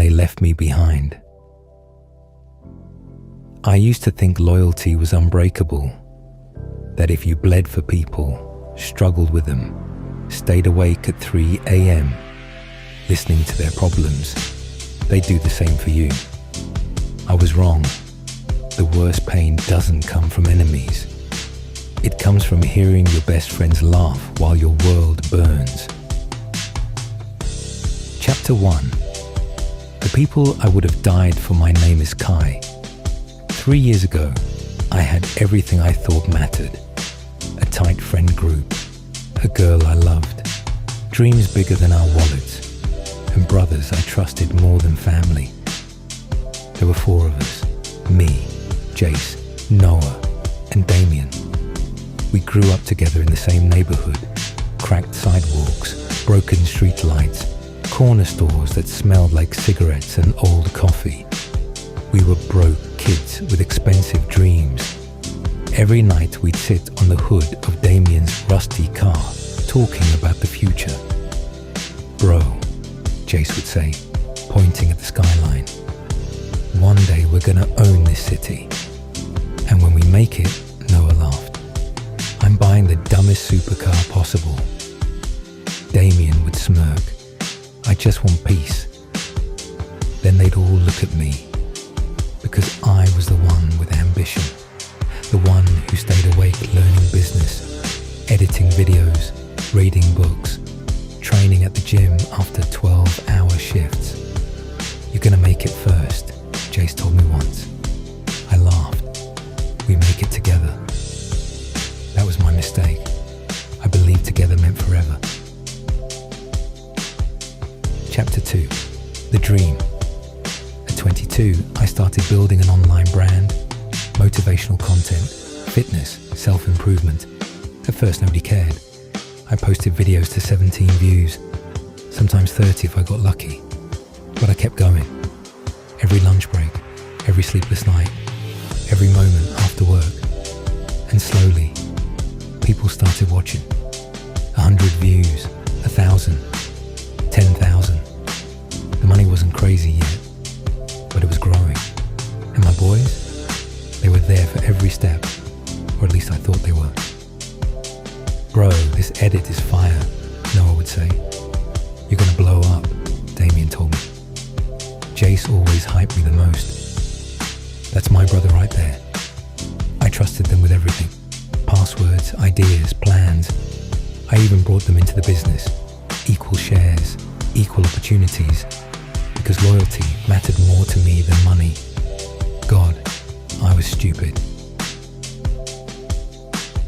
they left me behind. I used to think loyalty was unbreakable, that if you bled for people, struggled with them, stayed awake at 3 a.m., listening to their problems, they'd do the same for you. I was wrong. The worst pain doesn't come from enemies. It comes from hearing your best friends laugh while your world burns. Chapter 1. The people I would have died for. My name is Kai. 3 years ago, I had everything I thought mattered. A tight friend group, a girl I loved, dreams bigger than our wallets, and brothers I trusted more than family. There were 4 of us, me, Jace, Noah, and Damien. We grew up together in the same neighborhood, cracked sidewalks, broken street lights, corner stores that smelled like cigarettes and old coffee. We were broke kids with expensive dreams. Every night we'd sit on the hood of Damien's rusty car, talking about the future. Bro, Jace would say, pointing at the skyline. One day we're gonna own this city. And when we make it, Noah laughed. I'm buying the dumbest supercar possible. Damien would smirk. I just want peace. Then they'd all look at me, because I was the one with ambition, the one who stayed awake learning business, editing videos, reading books, training at the gym after 12-hour shifts. You're gonna make it first, Jace told me once. I laughed. We make it together. That was my mistake. I believed together meant forever. Chapter 2. The Dream. At 22, I started building an online brand, motivational content, fitness, self-improvement. At first, nobody cared. I posted videos to 17 views, sometimes 30 if I got lucky. But I kept going. Every lunch break, every sleepless night, every moment after work. And slowly, people started watching. 100 views, 1,000, 10,000. The money wasn't crazy yet, but it was growing. And my boys, they were there for every step, or at least I thought they were. Bro, this edit is fire, Noah would say. You're gonna blow up, Damien told me. Jace always hyped me the most. That's my brother right there. I trusted them with everything. Passwords, ideas, plans. I even brought them into the business. Equal shares, equal opportunities. Because loyalty mattered more to me than money. God, I was stupid.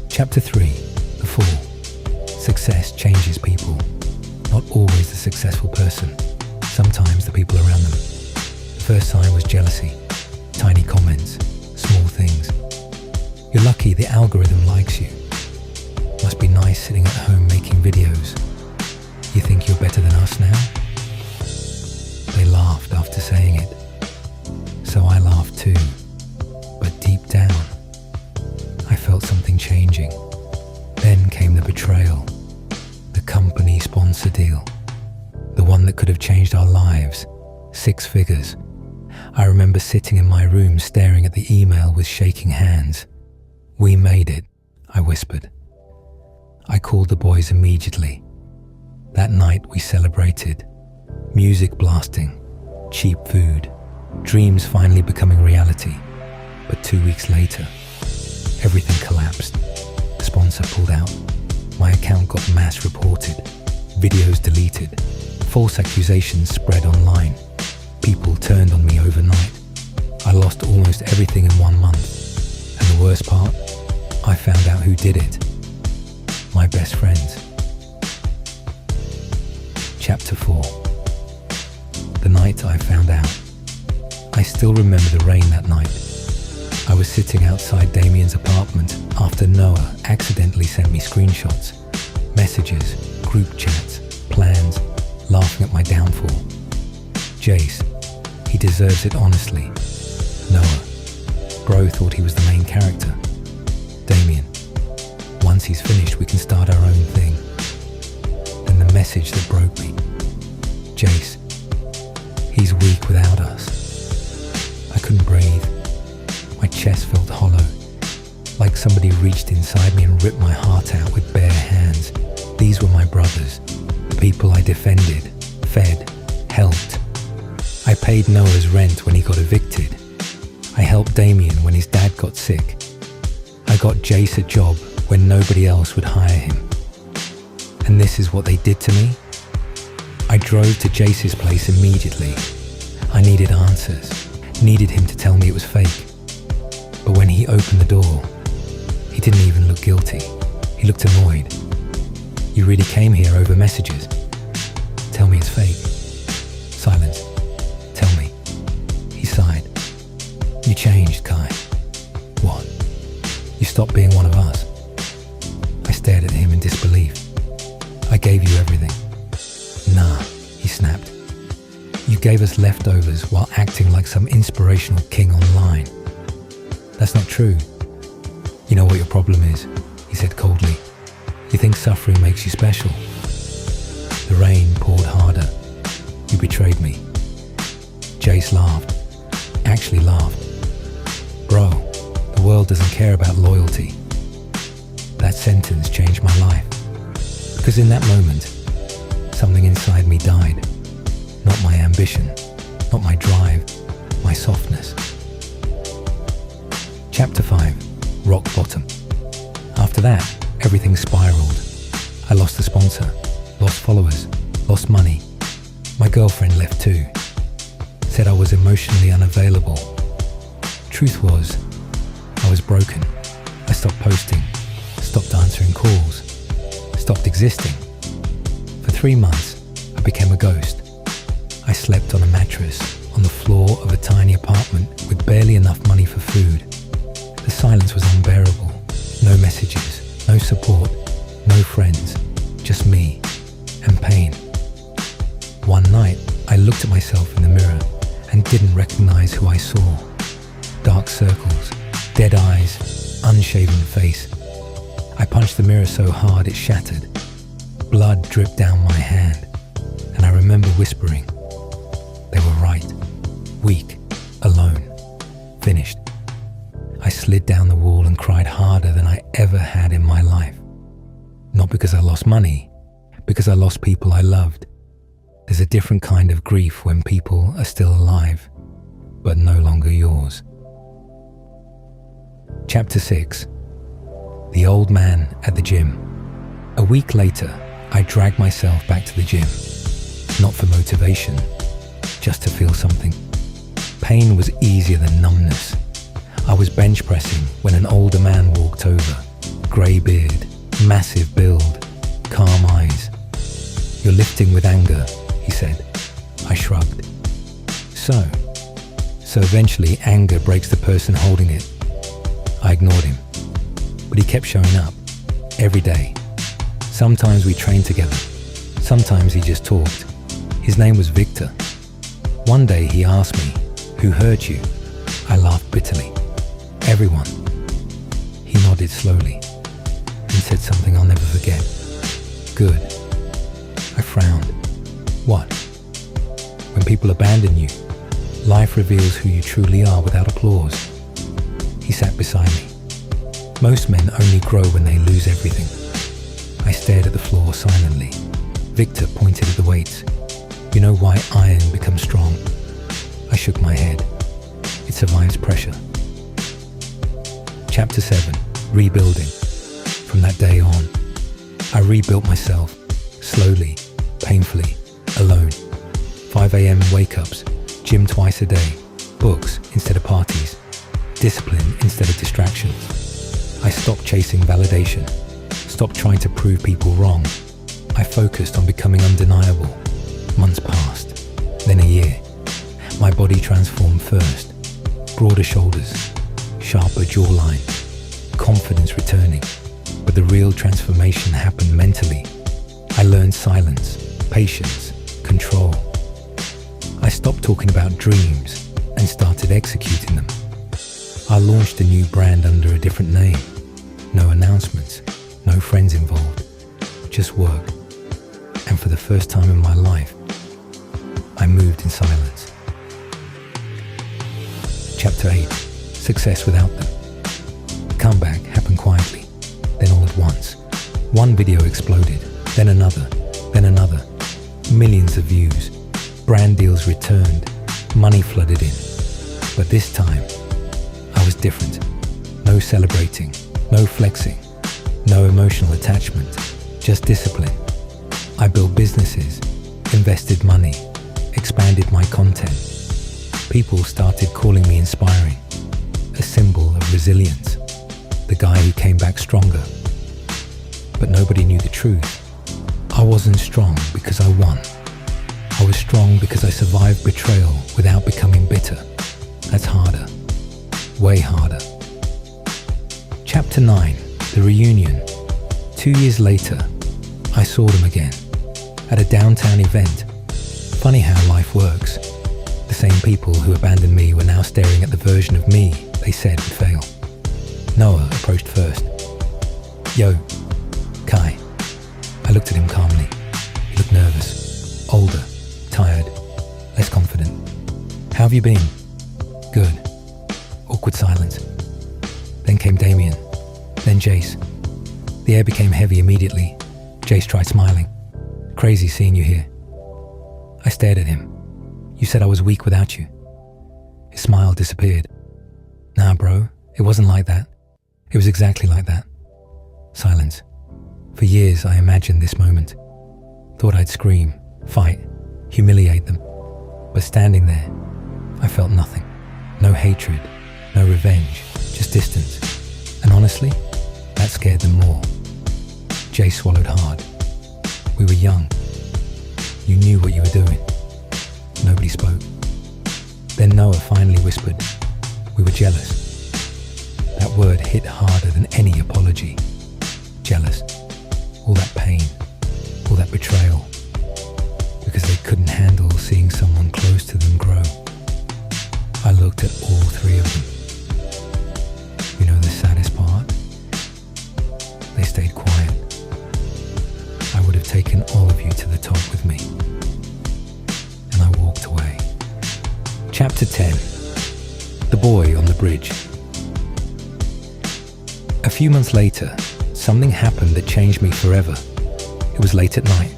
Chapter 3. The Fall. Success changes people. Not always the successful person. Sometimes the people around them. The first sign was jealousy. Tiny comments, small things. You're lucky the algorithm likes you. Must be nice sitting at home making videos. You think you're better than us now? They laughed after saying it. So I laughed too. But deep down, I felt something changing. Then came the betrayal. The company sponsor deal. The one that could have changed our lives. 6 figures. I remember sitting in my room staring at the email with shaking hands. We made it, I whispered. I called the boys immediately. That night we celebrated. Music blasting, cheap food, dreams finally becoming reality. But 2 weeks later, everything collapsed. The sponsor pulled out. My account got mass reported, videos deleted, false accusations spread online. People turned on me overnight. I lost almost everything in 1 month. And the worst part, I found out who did it. My best friends. Chapter 4. The night I found out. I still remember the rain that night. I was sitting outside Damien's apartment after Noah accidentally sent me screenshots, messages, group chats, plans, laughing at my downfall. Jace, he deserves it honestly. Noah, bro thought he was the main character. Damien, once he's finished we can start our own thing. Then the message that broke me. Jace, he's weak work without us. I couldn't breathe. My chest felt hollow, like somebody reached inside me and ripped my heart out with bare hands. These were my brothers, the people I defended, fed, helped. I paid Noah's rent when he got evicted. I helped Damien when his dad got sick. I got Jace a job when nobody else would hire him. And this is what they did to me? I drove to Jace's place immediately. I needed answers, needed him to tell me it was fake. But when he opened the door, he didn't even look guilty. He looked annoyed. You really came here over messages? Tell me it's fake. Silence. Tell me. He sighed. You changed, Kai. What? You stopped being one of us. I stared at him in disbelief. I gave you everything. Nah, he snapped. You gave us leftovers while acting like some inspirational king online. That's not true. You know what your problem is, he said coldly. You think suffering makes you special. The rain poured harder. You betrayed me. Jace laughed. Actually laughed. Bro, the world doesn't care about loyalty. That sentence changed my life. Because in that moment, something inside me died. Not my ambition, not my drive, my softness. Chapter 5, Rock Bottom. After that, everything spiraled. I lost a sponsor, lost followers, lost money. My girlfriend left too. Said I was emotionally unavailable. Truth was, I was broken. I stopped posting, stopped answering calls, stopped existing. For 3 months, I became a ghost. I slept on a mattress on the floor of a tiny apartment with barely enough money for food. The silence was unbearable. No messages, no support, no friends, just me and pain. One night, I looked at myself in the mirror and didn't recognize who I saw. Dark circles, dead eyes, unshaven face. I punched the mirror so hard it shattered. Blood dripped down my hand, and I remember whispering, they were right. Weak, alone, finished. I slid down the wall and cried harder than I ever had in my life. Not because I lost money, because I lost people I loved. There's a different kind of grief when people are still alive, but no longer yours. Chapter 6. The Old Man at the Gym. A week later, I dragged myself back to the gym. Not for motivation, just to feel something. Pain was easier than numbness. I was bench pressing when an older man walked over. Grey beard, massive build, calm eyes. You're lifting with anger, he said. I shrugged. So eventually anger breaks the person holding it. I ignored him, but he kept showing up, every day. Sometimes we trained together, sometimes he just talked. His name was Victor. One day he asked me, who hurt you? I laughed bitterly. Everyone. He nodded slowly and said something I'll never forget. Good. I frowned. What? When people abandon you, life reveals who you truly are without applause. He sat beside me. Most men only grow when they lose everything. I stared at the floor silently. Victor pointed at the weights. You know why iron becomes strong? I shook my head. It survives pressure. Chapter 7. Rebuilding. From that day on, I rebuilt myself, slowly, painfully, alone. 5 a.m. wake-ups, gym twice a day, books instead of parties, discipline instead of distractions. I stopped chasing validation, stopped trying to prove people wrong. I focused on becoming undeniable. Months passed, then a year. My body transformed first. Broader shoulders, sharper jawline, confidence returning. But the real transformation happened mentally. I learned silence, patience, control. I stopped talking about dreams and started executing them. I launched a new brand under a different name. No announcements, no friends involved, just work. And for the first time in my life, I moved in silence. Chapter 8. Success without them. The comeback happened quietly, then all at once. One video exploded, then another, then another. Millions of views. Brand deals returned. Money flooded in. But this time, I was different. No celebrating, no flexing, no emotional attachment, just discipline. I built businesses, invested money, expanded my content. People started calling me inspiring, a symbol of resilience, the guy who came back stronger. But nobody knew the truth. I wasn't strong because I won. I was strong because I survived betrayal without becoming bitter. That's harder, way harder. Chapter 9, the reunion. 2 years later, I saw them again, at a downtown event. Funny how life works. The same people who abandoned me were now staring at the version of me they said would fail. Noah approached first. Yo, Kai. I looked at him calmly. He looked nervous, older, tired, less confident. How have you been? Good. Awkward silence. Then came Damien. Then Jace. The air became heavy immediately. Jace tried smiling. Crazy seeing you here. I stared at him. You said I was weak without you. His smile disappeared. Nah, bro, it wasn't like that. It was exactly like that. Silence. For years I imagined this moment. Thought I'd scream, fight, humiliate them. But standing there, I felt nothing. No hatred, no revenge, just distance. And honestly, that scared them more. Jay swallowed hard. We were young. You knew what you were doing. Nobody spoke. Then Noah finally whispered, we were jealous. That word hit harder than any apology. Jealous. All that pain, all that betrayal. Because they couldn't handle seeing someone close to them grow. I looked at all three of them. You know the saddest part? They stayed quiet. I would have taken all of you to the top with me. And I walked away. Chapter 10. The boy on the bridge. A few months later, something happened that changed me forever. It was late at night.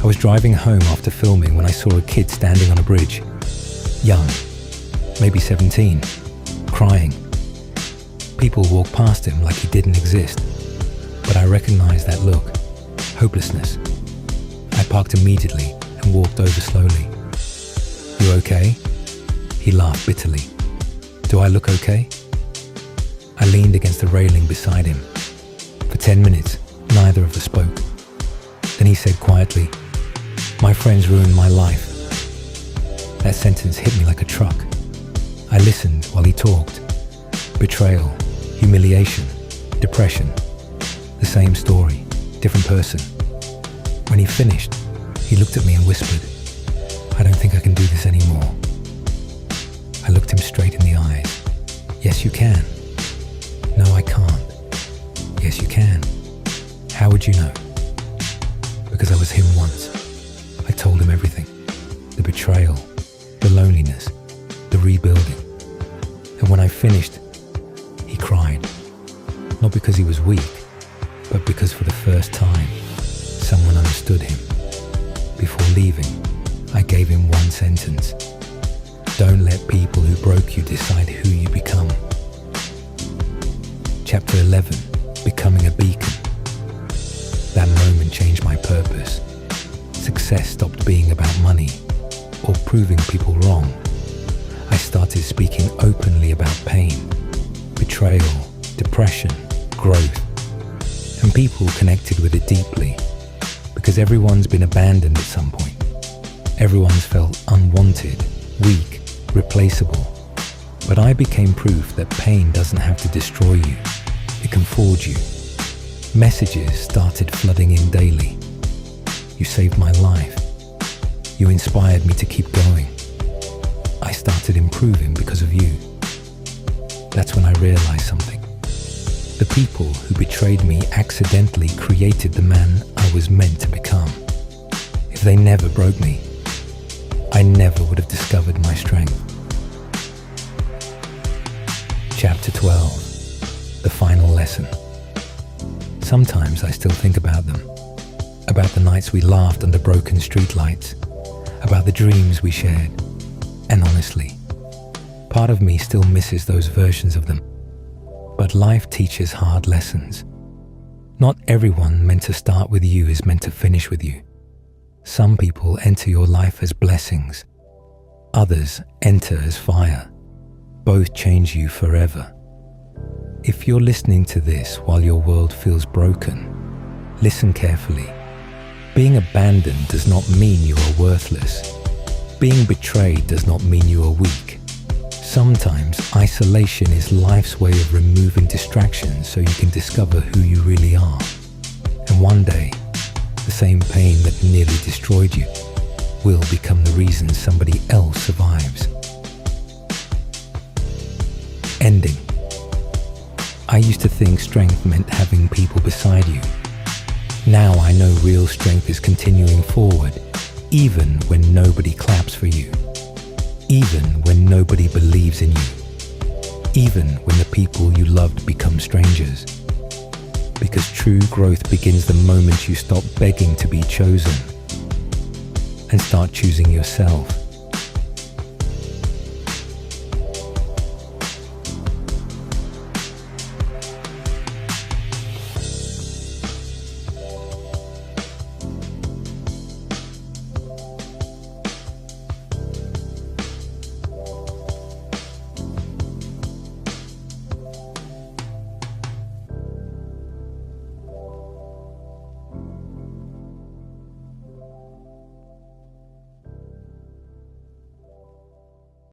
I was driving home after filming when I saw a kid standing on a bridge. Young, maybe 17, crying. People walked past him like he didn't exist. But I recognized that look. Hopelessness. I parked immediately and walked over slowly. You okay? He laughed bitterly. Do I look okay? I leaned against the railing beside him. For 10 minutes, neither of us spoke. Then he said quietly, my friends ruined my life. That sentence hit me like a truck. I listened while he talked. Betrayal, humiliation, depression. The same story, different person. When he finished, he looked at me and whispered, I don't think I can do this anymore. I looked him straight in the eyes. Yes, you can. No, I can't. Yes, you can. How would you know? Because I was him once. I told him everything. The betrayal, the loneliness, the rebuilding. And when I finished, he cried. Not because he was weak, but because for the first time, someone understood him. Before leaving, I gave him one sentence. Don't let people who broke you decide who you become. Chapter 11, Becoming a Beacon. That moment changed my purpose. Success stopped being about money or proving people wrong. I started speaking openly about pain, betrayal, depression, growth. And people connected with it deeply because everyone's been abandoned at some point. Everyone's felt unwanted, weak, replaceable. But I became proof that pain doesn't have to destroy you. It can forge you. Messages started flooding in daily. You saved my life. You inspired me to keep going. I started improving because of you. That's when I realized something. The people who betrayed me accidentally created the man I was meant to become. If they never broke me, I never would have discovered my strength. Chapter 12. The final lesson. Sometimes I still think about them. About the nights we laughed under broken streetlights. About the dreams we shared. And honestly, part of me still misses those versions of them. But life teaches hard lessons. Not everyone meant to start with you is meant to finish with you. Some people enter your life as blessings. Others enter as fire. Both change you forever. If you're listening to this while your world feels broken, listen carefully. Being abandoned does not mean you are worthless. Being betrayed does not mean you are weak. Sometimes isolation is life's way of removing distractions so you can discover who you really are. And one day, the same pain that nearly destroyed you will become the reason somebody else survives. Ending. I used to think strength meant having people beside you. Now I know real strength is continuing forward, even when nobody claps for you. Even when nobody believes in you. Even when the people you loved become strangers. Because true growth begins the moment you stop begging to be chosen and start choosing yourself.